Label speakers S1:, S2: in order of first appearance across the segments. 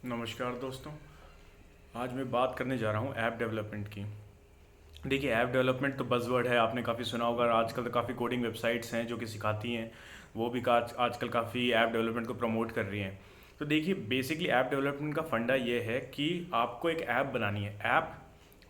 S1: नमस्कार दोस्तों। आज मैं बात करने जा रहा हूँ ऐप डेवलपमेंट की। देखिए, ऐप डेवलपमेंट तो बज़वर्ड है, आपने काफ़ी सुना होगा। और आजकल तो काफ़ी कोडिंग वेबसाइट्स हैं जो कि सिखाती हैं, वो भी आजकल काफ़ी ऐप डेवलपमेंट को प्रमोट कर रही हैं। तो देखिए, बेसिकली ऐप डेवलपमेंट का फंडा ये है कि आपको एक ऐप बनानी है। ऐप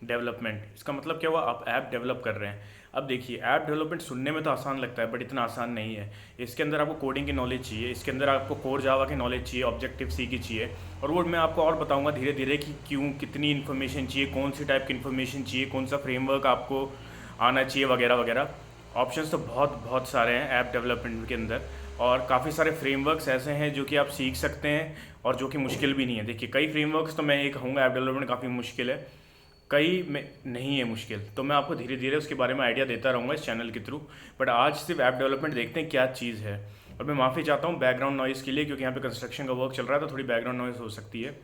S1: डेवलपमेंट, इसका मतलब क्या हुआ? आप ऐप डेवलप कर रहे हैं। अब देखिए, ऐप डेवलपमेंट सुनने में तो आसान लगता है, बट इतना आसान नहीं है। इसके अंदर आपको कोडिंग की नॉलेज चाहिए, इसके अंदर आपको कोर जावा की नॉलेज चाहिए, ऑब्जेक्टिव सी की चाहिए। और वो मैं आपको और बताऊंगा धीरे धीरे कि क्यों, कितनी इन्फॉर्मेशन चाहिए, कौन सी टाइप की इन्फॉर्मेशन चाहिए, कौन सा फ्रेमवर्क आपको आना चाहिए, वगैरह वगैरह। ऑप्शंस तो बहुत बहुत सारे हैं ऐप डेवलपमेंट के अंदर। और काफ़ी सारे फ्रेमवर्क्स ऐसे हैं जो कि आप सीख सकते हैं और जो कि मुश्किल भी नहीं है। देखिए, कई फ्रेमवर्क्स तो मैं ये कहूँगा ऐप डेवलपमेंट काफ़ी मुश्किल है, कई में नहीं है मुश्किल। तो मैं आपको धीरे धीरे उसके बारे में आइडिया देता रहूँगा इस चैनल के थ्रू। बट आज सिर्फ ऐप डेवलपमेंट देखते हैं क्या चीज़ है। और मैं माफ़ी चाहता हूँ बैकग्राउंड नॉइज़ के लिए, क्योंकि यहाँ पे कंस्ट्रक्शन का वर्क चल रहा है, तो थोड़ी बैकग्राउंड नॉइज़ हो सकती है।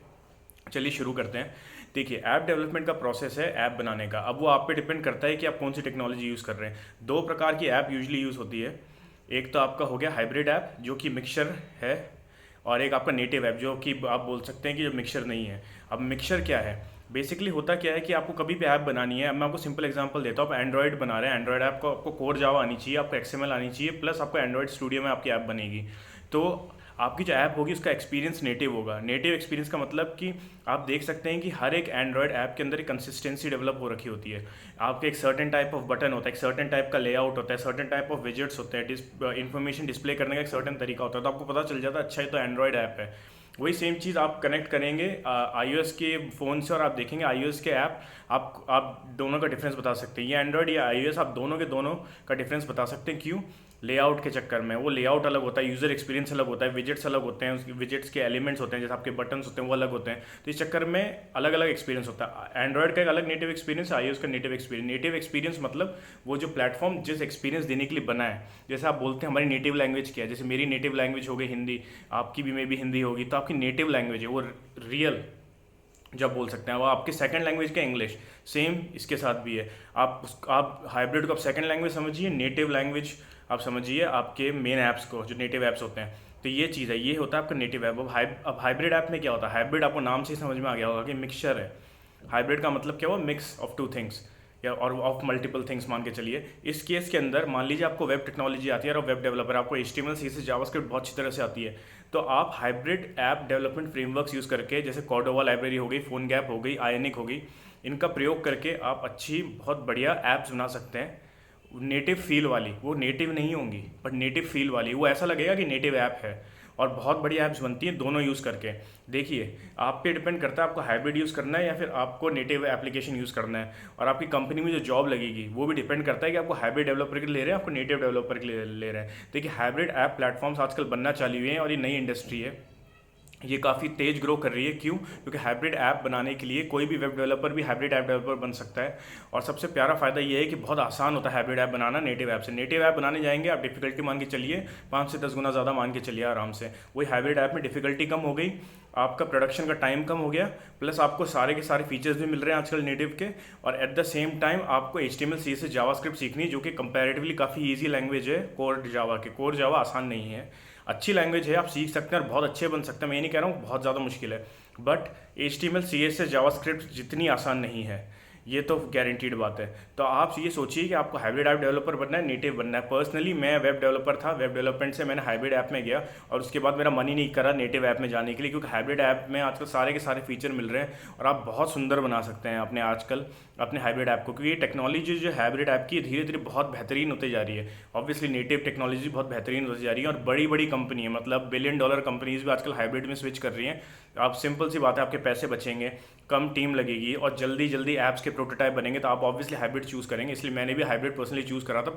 S1: चलिए शुरू करते हैं। देखिए, ऐप डेवलपमेंट का प्रोसेस है ऐप बनाने का। अब वो आप पे डिपेंड करता है कि आप कौन सी टेक्नोलॉजी यूज़ कर रहे हैं। दो प्रकार की ऐप यूजली यूज़ होती है। एक तो आपका हो गया हाइब्रिड ऐप, जो कि मिक्सचर है। और एक आपका नेटिव ऐप, जो कि आप बोल सकते हैं कि जो मिक्सचर नहीं है। अब मिक्सचर क्या है? बेसिकली होता क्या है कि आपको कभी भी ऐप बनानी है। अब मैं आपको सिंपल एग्जांपल देता हूँ। आप एंड्रॉइड बना रहे हैं, एंड्रॉइड ऐप को आपको कोर जावा आनी चाहिए, आपको एक्सएमएल आनी चाहिए, प्लस आपको एंड्रॉइड स्टूडियो में आपकी ऐप बनेगी। तो आपकी जो ऐप होगी उसका एक्सपीरियंस नेटिव होगा। नेटिव एक्सपीरियंस का मतलब कि आप देख सकते हैं कि हर एक एंड्रॉयड ऐप के अंदर एक कंसिस्टेंसी डेवलप हो रखी होती है। आपके एक सर्टेन टाइप ऑफ बटन होता है, एक सर्टेन टाइप का लेआउट होता है, सर्टेन टाइप ऑफ विजेट्स होते हैं, इन्फॉर्मेशन डिस्प्ले करने का एक सर्टेन तरीका होता है। तो आपको पता चल जाता है अच्छा, ये तो एंड्रॉयड ऐप है। वही सेम चीज़ आप कनेक्ट करेंगे iOS के फ़ोन से, और आप देखेंगे iOS के ऐप आप दोनों का डिफरेंस बता सकते हैं। ये एंड्रॉयड या iOS, आप दोनों के दोनों का डिफरेंस बता सकते हैं। क्यों? लेआउट के चक्कर में। वो लेआउट अलग होता है, यूज़र एक्सपीरियंस अलग होता है, विजेट्स अलग होते हैं, उसके विजेट्स के एलिमेंट्स होते हैं, जैसे आपके बटन्स होते हैं वो अलग होते हैं। तो इस चक्कर में अलग अलग एक्सपीरियंस होता है। एंड्रॉयड का एक अलग नेटिव एक्सपीरियंस, iOS का नेटिव एक्सपीरियंस। नेटिव एक्सपीरियंस मतलब वो जो प्लेटफॉर्म जिस एक्सपीरियंस देने के लिए बना है। जैसे आप बोलते हैं हमारी नेटिव लैंग्वेज क्या है, जैसे मेरी नेटिव लैंग्वेज हो गई हिंदी, आपकी भी मे भी हिंदी होगी, तो आपकी नेटिव लैंग्वेज है वो रियल, जब बोल सकते हैं। वो आपकी सेकंड लैंग्वेज का इंग्लिश, सेम इसके साथ भी है। आप हाइब्रिड को आप सेकंड लैंग्वेज समझिए, नेटिव लैंग्वेज आप समझिए आपके मेन ऐप्स को, जो नेटिव ऐप्स होते हैं। तो ये चीज़ है, ये होता है आपका नेटिव ऐप। अब हाइब्रिड ऐप में क्या होता है? हाइब्रिड आपको नाम से ही समझ में आ गया होगा कि मिक्सचर है। हाइब्रिड का मतलब क्या हुआ? मिक्स ऑफ टू थिंग्स, या और ऑफ मल्टीपल थिंग्स मान के चलिए। इस केस के अंदर मान लीजिए आपको वेब टेक्नोलॉजी आती है और वेब डेवलपर, आपको HTML CSS जावास्क्रिप्ट बहुत अच्छी तरह से आती है। तो आप hybrid app development frameworks use करके, जैसे कॉर्डोवा लाइब्रेरी हो गई, फोन गैप हो गई, आयनिक हो गई, इनका प्रयोग करके आप अच्छी बहुत बढ़िया ऐप्स बना सकते हैं। नेटिव फील वाली, वो नेटिव नहीं होंगी बट नेटिव फील वाली, वो ऐसा लगेगा कि नेटिव ऐप है। और बहुत बढ़िया ऐप्स बनती हैं दोनों यूज़ करके। देखिए, आप पे डिपेंड करता है आपको हाइब्रिड यूज़ करना है या फिर आपको नेटिव एप्लीकेशन यूज़ करना है। और आपकी कंपनी में जो जॉब लगेगी वो भी डिपेंड करता है कि आपको हाइब्रिड डेवलपर के लिए ले रहे हैं, आपको नेटिव डेवलपर के लिए ले रहे हैं। देखिए, हाइब्रिड ऐप प्लेटफॉर्म्स आजकल बनना चालू हुए हैं और ये नई इंडस्ट्री है। ये काफ़ी तेज ग्रो कर रही है। क्यों? क्योंकि हाइब्रिड ऐप बनाने के लिए कोई भी वेब डेवलपर भी हाइब्रिड ऐप डेवलपर बन सकता है। और सबसे प्यारा फ़ायदा ये है कि बहुत आसान होता है हाइब्रिड ऐप बनाना नेटिव ऐप से। नेटिव ऐप बनाने जाएंगे आप, डिफिकल्टी मान के चलिए 5 से 10 गुना ज़्यादा मान के चलिए आराम से। वही हाइब्रिड ऐप में डिफिकल्टी कम हो गई, आपका प्रोडक्शन का टाइम कम हो गया, प्लस आपको सारे के सारे फीचर्स भी मिल रहे हैं आजकल नेटिव के। और एट द सेम टाइम आपको HTML CSS जावास्क्रिप्ट सीखनी, जो कि कंपैरेटिवली काफ़ी ईजी लैंग्वेज है कोर जावा के। कोर जावा आसान नहीं है, अच्छी लैंग्वेज है, आप सीख सकते हैं और बहुत अच्छे बन सकते हैं। मैं ये नहीं कह रहा हूँ बहुत ज़्यादा मुश्किल है, बट HTML CSS जावास्क्रिप्ट जितनी आसान नहीं है, ये तो गारंटीड बात है। तो आप ये सोचिए कि आपको हाइब्रिड ऐप डेवलपर बनना है, नेटिव बनना है। पर्सनली मैं वेब डेवलपर था, वेब डेवलपमेंट से मैंने हाइब्रिड ऐप में गया और उसके बाद मेरा मन ही नहीं करा नेटिव ऐप में जाने के लिए, क्योंकि हाइब्रिड ऐप में आजकल सारे के सारे फीचर मिल रहे हैं और आप बहुत सुंदर बना सकते हैं अपने आजकल अपने हाइब्रिड ऐप को। क्योंकि ये टेक्नोलॉजी जो हाइब्रिड ऐप की धीरे धीरे बहुत बेहतरीन होती जा रही है। ऑब्वियसली नेटिव टेक्नोलॉजी बहुत बेहतरीन होती जा रही है और बड़ी बड़ी कंपनी है, मतलब $1 बिलियन कंपनीज भी आजकल हाइब्रिड में स्विच कर रही हैं। आप सिंपल सी बात है, आपके पैसे बचेंगे, कम टीम लगेगी और जल्दी जल्दी ऐप्स के प्रोटोटाइप बनेंगे। तो आप ऑब्वियसली हाइब्रिड चूज़ करेंगे। इसलिए मैंने भी हाइब्रिड पर्सनली चूज़ करा था,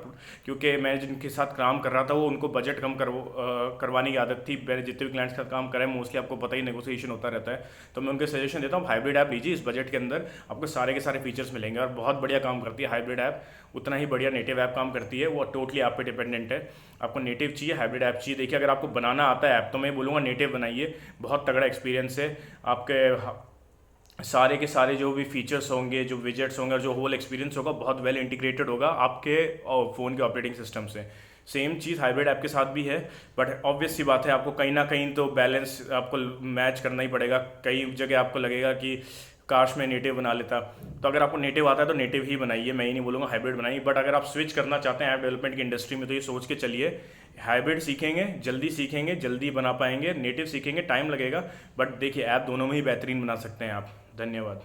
S1: क्योंकि मैं जिनके साथ काम कर रहा था वो उनको बजट कम करवाने की आदत थी। मैंने जितने भी क्लाइंट्स के साथ काम करा है, मोस्टली आपको पता ही नेगोशिएशन होता रहता है। तो मैं उनके सजेशन देता हूँ हाइब्रिड ऐप लीजिए, इस बजट के अंदर आपको सारे के सारे फीचर्स मिलेंगे और बहुत बढ़िया काम करती है हाइब्रिड ऐप। उतना ही बढ़िया नेटिव ऐप काम करती है, वो टोटली आप पे डिपेंडेंट है। आपको नेटिव चाहिए, हाइब्रिड ऐप चाहिए। देखिए, अगर आपको बनाना आता है ऐप तो मैं बोलूँगा नेटिव बनाइए, बहुत तगड़ा एक्सपीरियंस है। आपके सारे के सारे जो भी फीचर्स होंगे, जो विजेट्स होंगे और जो होल एक्सपीरियंस होगा बहुत वेल इंटीग्रेटेड होगा आपके फ़ोन के ऑपरेटिंग सिस्टम से। सेम चीज़ हाइब्रिड ऐप के साथ भी है, बट ऑब्वियस सी बात है आपको कहीं ना कहीं तो बैलेंस आपको मैच करना ही पड़ेगा। कई जगह आपको लगेगा कि काश मैं नेटिव बना लेता। तो अगर आपको नेटिव आता है तो नेटिव ही बनाइए, मैं ही नहीं बोलूँगा हाइब्रिड बनाइए। बट अगर आप स्विच करना चाहते हैं ऐप डेवलपमेंट की इंडस्ट्री में तो ये सोच के चलिए, हाइब्रिड सीखेंगे जल्दी बना पाएंगे, नेटिव सीखेंगे टाइम लगेगा, बट देखिए ऐप दोनों में ही बेहतरीन बना सकते हैं आप। धन्यवाद।